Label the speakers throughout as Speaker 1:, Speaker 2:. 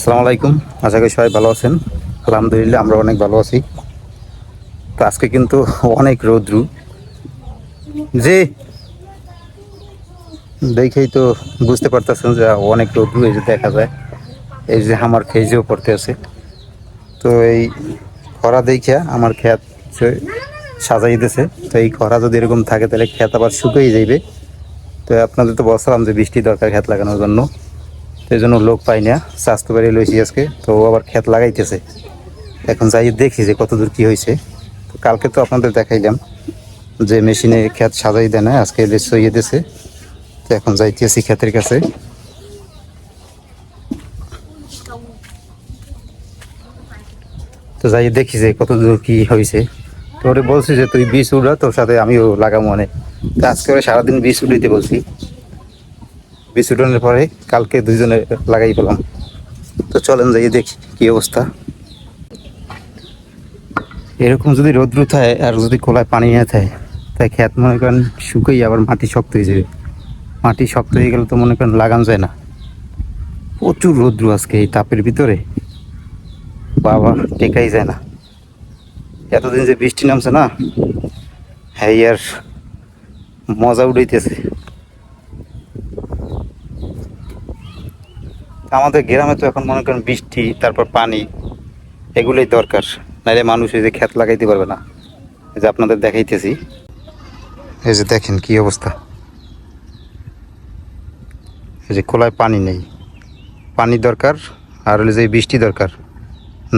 Speaker 1: আসসালামু আলাইকুম। আশা করি সবাই ভালো আছেন। আলহামদুলিল্লাহ আমরা অনেক ভালো আছি। তো আজকে কিন্তু অনেক রৌদ্রু, যে দেখেই তো বুঝতে পারতেছেন যে অনেক রৌদ্রু এই যে দেখা যায়। এই যে আমার খেজেও পড়তে আছে। তো এই খরা দেখিয়া আমার ক্ষেত সাজাই দিতেছে। তো এই খরা যদি এরকম থাকে তাহলে ক্ষেত আবার শুকিয়ে যাইবে। তো আপনাদের তো বলছিলাম যে বৃষ্টি দরকার ক্ষেত লাগানোর জন্য, তো এই জন্য লোক পাই না, স্বাস্থ্য বাড়ি লইছি আজকে। তো ও আবার ক্ষেত লাগাইতেছে। এখন যাই দেখি যে কতদূর কি হয়েছে। তো কালকে তো আপনাদের দেখাইলাম যে মেশিনে ক্ষেত সাজাই দেয় না, আজকে সইয়ে দিয়েছে। তো এখন যাইতেছি ক্ষেতের কাছে। তো যাই দেখি যে কতদূর কি হয়েছে। তো ওরে বলছি যে তুই বীজ উড়া, তোর সাথে আমিও লাগাবো অনেক। তো আজকে ওরা সারাদিন বীজ উড়াইতে বলছি। বীজ উঠানোর পরে কালকে দুইজনে লাগাই পেলাম। তো চলেন যাই দেখি কি অবস্থা। এরকম যদি রোদ্রু থাকে আর যদি কোলায় পানি না থাকে, তাই ক্ষেত মনে করেন শুকিয়ে আবার মাটি শক্ত হয়ে যাবে। মাটি শক্ত হয়ে গেলে তো মনে করেন লাগান যায় না। প্রচুর রৌদ্র আজকে এই তাপের ভিতরে, বাবা টেকাই যায় না। এতদিন যে বৃষ্টি নামছে না, হ্যাঁ আর মজা উঠাইতেছে। আমাদের গ্রামে তো এখন মনে করেন বৃষ্টি তারপর পানি এগুলোই দরকার, নাহলে মানুষ এই যে ক্ষেত লাগাইতে পারবে না। এই যে আপনাদের দেখাইতেছি, এই যে দেখেন কি অবস্থা। এই যে খোলায় পানি নেই, পানি দরকার। আর হলে যে বৃষ্টি দরকার,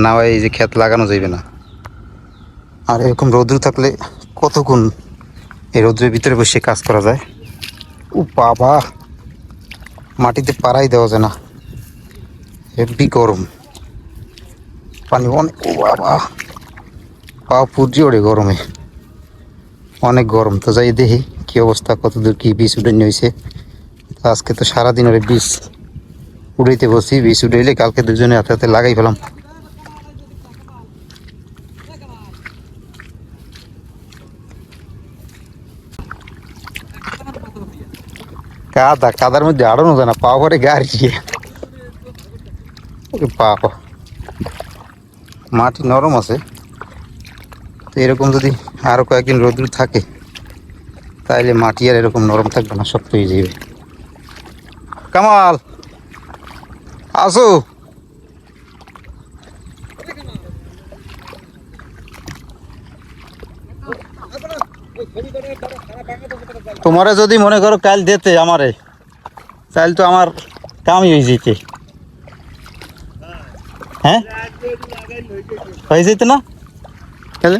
Speaker 1: না হয় এই যে ক্ষেত লাগানো যাইবে না। আর এরকম রৌদ্র থাকলে কতক্ষণ এই রৌদ্রের ভিতরে বসে কাজ করা যায়। ও বাবা, মাটিতে পাড়াই দেওয়া যায় না, হেব্বি গরম। পানি অনেক, ও বাবা পা পুজি ওড়ে গরমে, অনেক গরম। তো যাই দেখি কি অবস্থা, কতদূর কি বীজ উঠে নিয়েছে। আজকে তো সারাদিন ওরে বীজ উড়াইতে বসি, বীজ উড়াইলে কালকে দুজনে হাতে হাতে লাগাই ফেলাম। কাদা, কাদার মধ্যে আড়ানো যায় না, পাওয়া পরে গাড়ি বাবা। মাটি নরম আছে, তো এরকম যদি আরো কয়েকদিন রোদ্র থাকে তাইলে মাটি আর এরকম নরম থাকবে না, শক্ত হয়ে যাবে। কামাল আসো, তোমারে যদি মনে করো কাল দিতে আমারে, তাহলে তো আমার কামই হয়ে যেতে। হ্যাঁ হয়ে যেত না তাহলে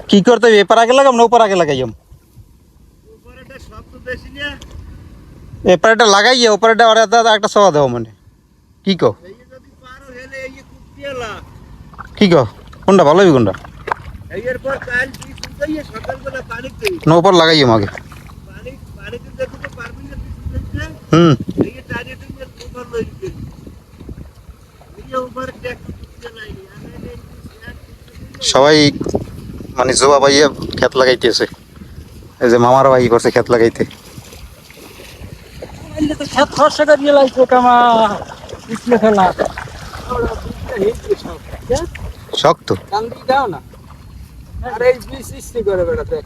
Speaker 1: কি করতে হবে? এপার আগে লাগাম না ওপার আগে লাগাইম? এপারটা লাগাইয়া ওপারটা আর একটা সওয়া দেওয়া মানে কি কো? কি কো কোনটা ভালো হবে কোনটা? না ওপর লাগাইম আগে। হুম, সবাই মানে জোয়া ভাইয়া ক্ষেত লাগাইতেছে। এই যে মামার ভাই করছে ক্ষেত লাগাইতে।
Speaker 2: ক্ষেত খরচা দিয়ে লাগছে কামা পিছলে ফেলা
Speaker 1: শক্ত
Speaker 2: কান্দি দাও না। আর এই বীজ সৃষ্টি করে বেড়াতে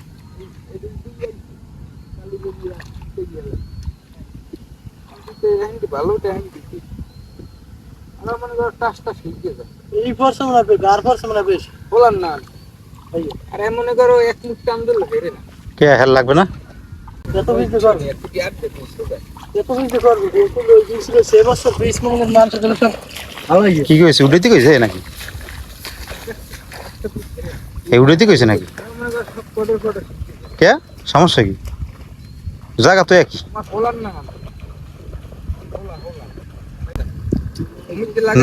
Speaker 2: ভালো আমার মনে করো টাচটা শিখে যায়। এই ফর্সে মনে হয় গার ফর্সে মনে বেশ বলার না। আরে মনে করো এক মুখ টান দিলে হেরে না,
Speaker 1: কে হেল লাগবে না।
Speaker 2: এত বীজ করবে এত বীজ করবে সে বছর বীজ মনে মানুষের জন্য সব ভালো হয়ে
Speaker 1: কি কইছে উড়াইতে কইছে নাকি? এই উড়াইতে কইছে নাকি?
Speaker 2: মনে করো সব কোডে কোডে
Speaker 1: কে সমস্যা কি? জায়গা তো একই
Speaker 2: বলার না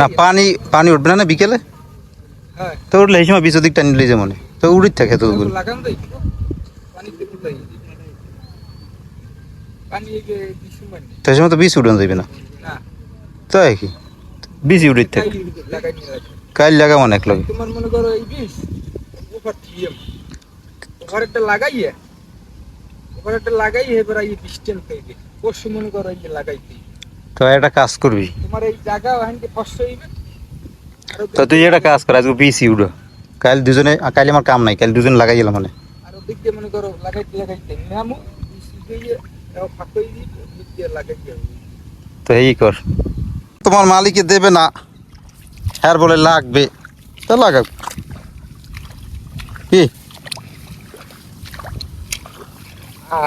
Speaker 1: না। পানি পানি উঠবে না বিকেলে?
Speaker 2: হ্যাঁ
Speaker 1: তো উঠলে এই সময় বিচ দিক টানি লই যে মনে তো উড়িত থাকে তো
Speaker 2: লাগান দেই পানিতে ফুটাই পানি কে কিছু মানে
Speaker 1: তো এই সময় তো বিচ উড়ান যাবে না।
Speaker 2: না
Speaker 1: তো একই বিচ উড়িত থাকে।
Speaker 2: লাগাই
Speaker 1: কাল লাগাম অনেক লগে।
Speaker 2: তোমার মনে করো এই বিষ উপর টিএম ওখানে একটা লাগাইয়ে এবার একটা লাগাই এবার এই ডিস্টেন্স হইবে পরশু মনে করো এই যে লাগাইতে
Speaker 1: তো একটা কাজ করবি,
Speaker 2: তোমার এই জায়গা ওখানে কষ্ট হইবে
Speaker 1: তো তুই একটা কাজ কর, আজকে বিসি উঠো, কাল দুজনে, কাল আমার কাম নাই, কাল দুজন লাগাই গেলাম মানে।
Speaker 2: আর ওদিক দিয়ে মনে করো লাগাইতে নামো দিয়ে ফাঁকই দিয়ে ওদিক দিয়ে লাগাইতে হবে।
Speaker 1: তো এই কর, তোমার মালিকে দেবে না, হ্যার বলে লাগবে, তো লাগাব কি।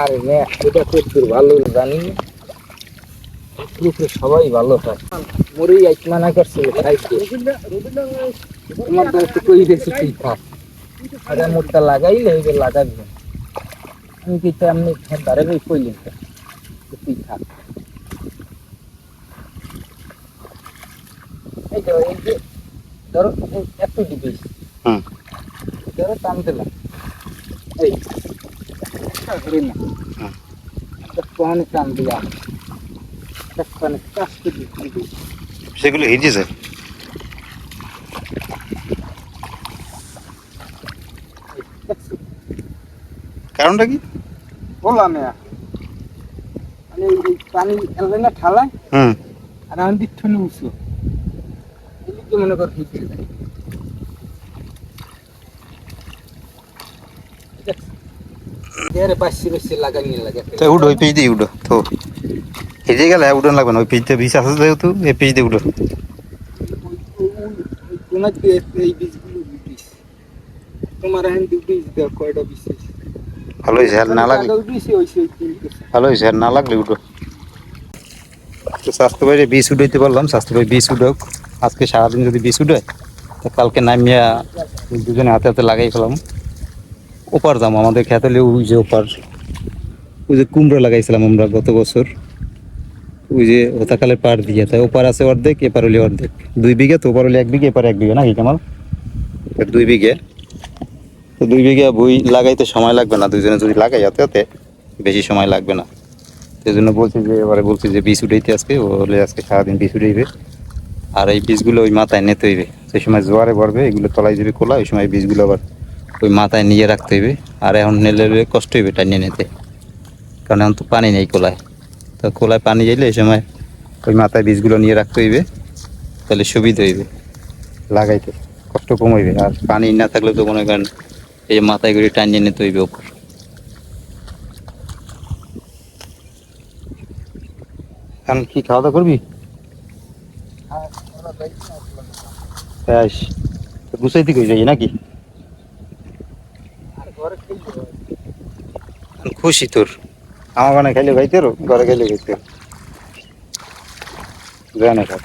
Speaker 2: আরে না এটা খুব ভালো জানি গ্রুপে সবাই ভালো হয় মরেই আইতমানা করছিল খাইতে তোমার তো একটু কই দিয়েছি তুই থাক আরে মোটটা লাগাইলে এই যে লাগাবি আমি কি তো এমনি ধারে বই কইলি তুই থাক এই যে ধরো এত দিবি
Speaker 1: হুম,
Speaker 2: ধরো টান দিলাম এই ধরি না
Speaker 1: হুম।
Speaker 2: কোন টান দিয়া কাস্তে কাস্তে দিবি
Speaker 1: সেগুলো হিজে যায়, কারণটা কি?
Speaker 2: বললাম না মানে এই পানি এলে না ঠালায়
Speaker 1: হুম,
Speaker 2: আর আমি দিচ্ছ না উঠছো এদিকে মনে কর ঠিক আছে বাসি বাসি লাগানি লাগে
Speaker 1: তো উঠো, ওই পেজ দিয়ে উঠো, তো হিজে গেলে উঠোন লাগবে না, ওই পেজটা বিষ আছে যেহেতু এই পেজ দিয়ে উঠো।
Speaker 2: তোমার এই বীজগুলো বীজ তোমার এখন দু বীজ দাও কয়টা বীজ
Speaker 1: ভালো হয়েছে, আর না লাগলে, ভালো হয়েছে, আর না লাগলে উঠো। তো স্বাস্থ্য ভাই বিষ উঠাইতে পারলাম, স্বাস্থ্য ভাই বিষ উঠোক, আজকে সারাদিন যদি বিষ উঠে তো কালকে নামিয়া দুজনে হাতে হাতে লাগাই ফেলাম। ওপার দাম আমাদের খেতে ওই যে ওপার, ওই যে কুমড়ো লাগাইছিলাম আমরা গত বছর, ওই যে হতাকালের পাড় দিয়ে, তাই ওপার আছে অর্ধেক, এপার হলে অর্ধেক, 2 বিঘা, তো ওপার হলে 1 বিঘা, এপার 1 বিঘা নাকি আমার 2 বিঘা। তো 2 বিঘা বই লাগাইতে সময় লাগবে না, দুজনে যদি লাগাই হাতে হাতে বেশি সময় লাগবে না। সেই জন্য বলছি যে, এবারে বলছি যে বীজ উঠাইতে আজকে, ও হলে আজকে সারাদিন বীজ উঠাইবে। আর এই বীজগুলো ওই মাথায় নিতে হইবে, সেই সময় জোয়ারে পড়বে, এগুলো তলায় যাবে কোলা, ওই সময় বীজগুলো আবার ওই মাথায় নিয়ে রাখতে হইবে। আর এখন নিলে কষ্ট হইবে টানিয়ে নিতে, কারণ এখন তো পানি নেই কোলায়, তো কোলায় পানি যাইলে এই সময় ওই মাথায় বীজগুলো নিয়ে রাখতে হইবে, তাহলে সুবিধা হইবে লাগাইতে, কষ্ট কম হইবে। আর পানি না থাকলে তো মনে করেন এই যে মাথায় করে টানিয়ে নিতে হইবে ওপর। এখন কি খাওয়া দাওয়া করবি? আস, গুছাইতে কই যাই নাকি? খুশি তোর, আমার মানে খাইলে খাইতে রো, ঘরে খাইলে খাইতে জানে সব।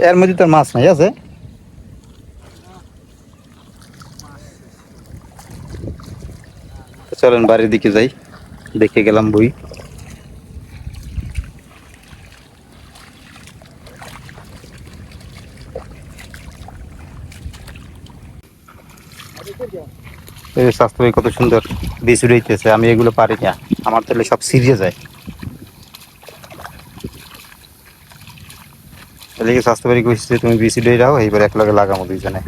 Speaker 1: এর মধ্যে তোর মাছ নাই আছে? চলেন বাড়ির দিকে যাই, দেখে গেলাম বই। এই যে স্বাস্থ্য কত সুন্দর বীজ উড়াইতেছে, আমি এগুলো পারি না, আমার তাহলে সব সিরিয়ে যায়। তাহলে কি স্বাস্থ্য বাড়ি কইছে তুমি বীজ উড়াই রাও, এইবার এক লগে লাগামো দুইজনে।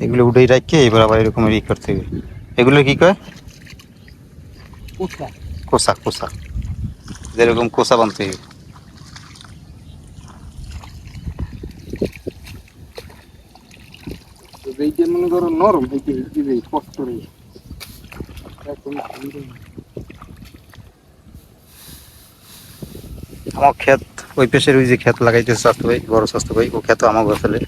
Speaker 1: এগুলো উঠেই রাখকে এবার আবার এরকম ই করতে হবে। এগুলো কি কয়? কোসা, কোসা, যেরকম কোসা বানতে হবে।
Speaker 2: এইটা মনে করো নরম এইটা কষ্ট রে
Speaker 1: আমার ক্ষেত ওই পেশের ওই যে ক্ষেত লাগাইতেছে স্বাস্থ্য ভাই, বড় স্বাস্থ্য ভাই, ও ক্ষেত আমার আসলে,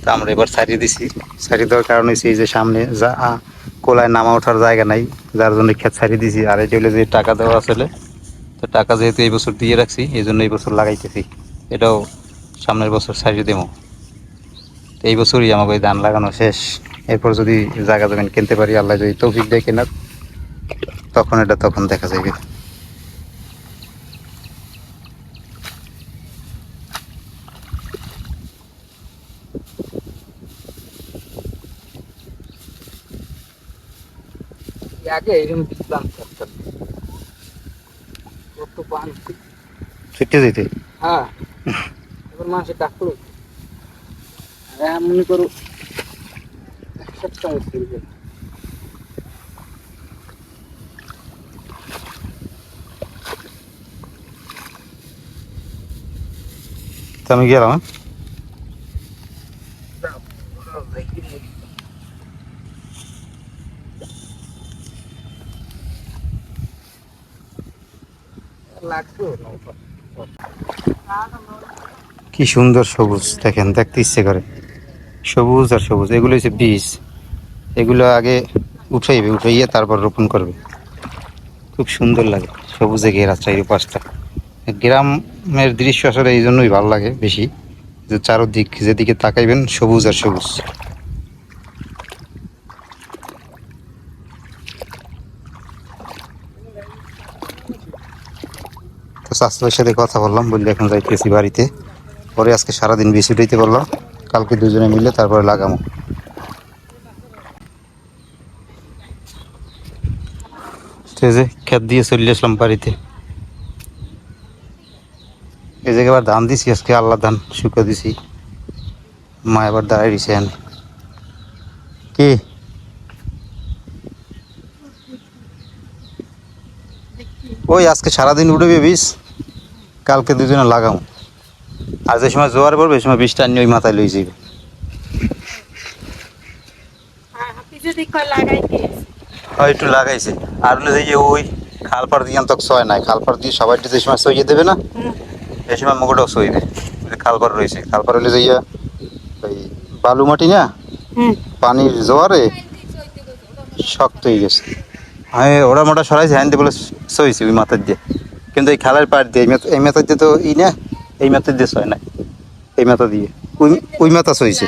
Speaker 1: তা আমরা এবার সারিয়ে দিছি। সারিয়ে দেওয়ার কারণ হচ্ছে এই যে সামনে যা কোলায় নামা ওঠার জায়গা নাই, যার জন্য ক্ষেত সারিয়ে দিছি। আর এটা হলে যে টাকা দেওয়া আসলে, তো টাকা যেহেতু এই বছর দিয়ে রাখছি, এই জন্য এই বছর লাগাইতেছি, এটাও সামনের বছর সারিয়ে দেবো। তো এই বছরই আমাকে ওই ধান লাগানো শেষ, এরপর যদি জায়গা জমিন কিনতে পারি, আল্লাহ যদি তৌফিক দেয় কেনার, তখন এটা তখন দেখা যাবে।
Speaker 2: আগে এরকম দিতাম কত পান
Speaker 1: ছুটে যেতে।
Speaker 2: হ্যাঁ এবার মাসে ডাকলো আর মনে করো সবটা মুশকিল
Speaker 1: তো আমি গেলাম, হ্যাঁ?
Speaker 2: লাগতো
Speaker 1: কি সুন্দর সবুজ, দেখেন দেখতে ইচ্ছে করে, সবুজ আর সবুজ। এগুলো হচ্ছে বীজ, এগুলো আগে উঠাইবে, উঠাইয়ে তারপর রোপণ করবে। খুব সুন্দর লাগে, সবুজে ঘেরা চারিপাশটা। গ্রামের দৃশ্য আসলে এই জন্যই ভালো লাগে বেশি, যে চারদিক যেদিকে তাকাইবেন সবুজ আর সবুজ। তো স্বাস্থ্যের সাথে কথা বললাম, বললে এখন যাইতেছি বাড়িতে। পরে আজকে সারাদিন বেশি উঠাইতে বললাম, কালকে দুজনে মিলে তারপরে লাগামো। এই যে ক্ষেত দিয়ে চলে আসলাম বাড়িতে। এই জায়গায় আবার ধান দিছি আজকে, আল্লাহ ধান শুকা দিছি। মা এবার দাঁড়াই দিছেন কি ওই আজকে সারাদিন উঠবে বীজ, কালকে দুজনে লাগামো। আর যে সময় জোয়ার পড়বে, এই সময় বীজটা নিয়ে ওই মাথায় লই যাবে। হয় একটু লাগাইছে, আর হলে যে ওই খাল পাড় দিয়ে তো ছয় নাই, খাল পাড় দিয়ে সবাই যে সময় সইয়ে দেবে না, এই সময় মুগটাও সইবে। খাল পাড় রয়েছে, খাল পাড় হলে যাইয়া ওই বালু মাটি না, পানির জোয়ারে শক্ত হয়ে গেছে। আমি ওরা মোটা সরাইছে, হ্যান্ডে বলে সইছে ওই মাথার দিয়ে। কিন্তু এই খালের পাড় দিয়ে এই মাথার দিয়ে তো ই না, এই মাথার দিয়ে সয় নাই, এই মাথা দিয়ে ওই মাথা সইছে।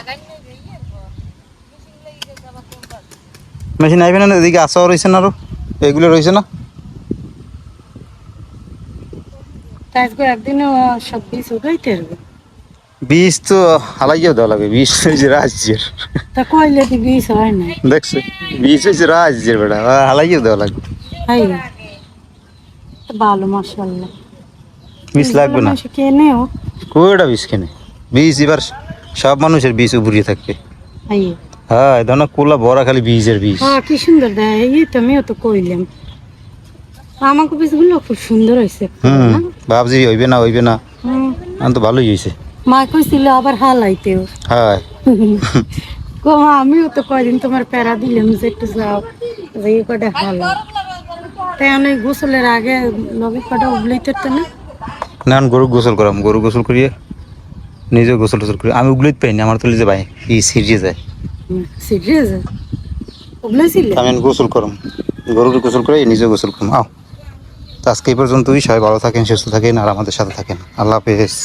Speaker 1: মেশিন আইবে না, এদিকে আসাও রয়েছে না, আরো এগুলো রয়েছে না। বীজ তো হালাইয়াও দেওয়া লাগবে, বীজ হয়েছে রাজ্যের। দেখছো, বীজ হয়েছে রাজ্যের বেটা, হালাইয়াও দেওয়া লাগবে।
Speaker 3: ভালো মাশাআল্লাহ।
Speaker 1: বীজ লাগবে না,
Speaker 3: কেনেও
Speaker 1: কোটা বীজ কেনে? বীজ এবার সব মানুষের বীজ উপরিয়ে থাকবে। হ্যাঁ এই ধরনের কোলা বড়া খালি বীজের বীজ।
Speaker 3: হ্যাঁ কি সুন্দর দেয়, এই তো আমিও তো কইলাম আমাকে বীজগুলো খুব সুন্দর হয়েছে।
Speaker 1: ভাবছি হইবে না হইবে না, আমি তো ভালোই হয়েছে।
Speaker 3: মা কইছিল আবার হালাইতেও।
Speaker 1: হ্যাঁ
Speaker 3: গো আমিও তো কয়দিন তোমার প্যারা দিলাম যে একটু যাও, যে কটা হালা তাই অনেক গোসলের আগে লগে কটা উবলাইতে তো না।
Speaker 1: না আমি গরু গোসল করাম, গরু গোসল করিয়ে নিজেও গোসল টোসল করি। আমি উগলিতে পাইনি, আমার তুলি যে ভাই ই সিরিয়ে যায়।
Speaker 3: সিরিয়াস উবলাইছিল
Speaker 1: আমি গোসল করম, গরুর গোসল করে নিজেও গোসল করম। আও তো আজকে এই পর্যন্তই, সবাই ভালো থাকেন, সুস্থ থাকেন আর আমাদের সাথে থাকেন। আল্লাহ হাফেজ।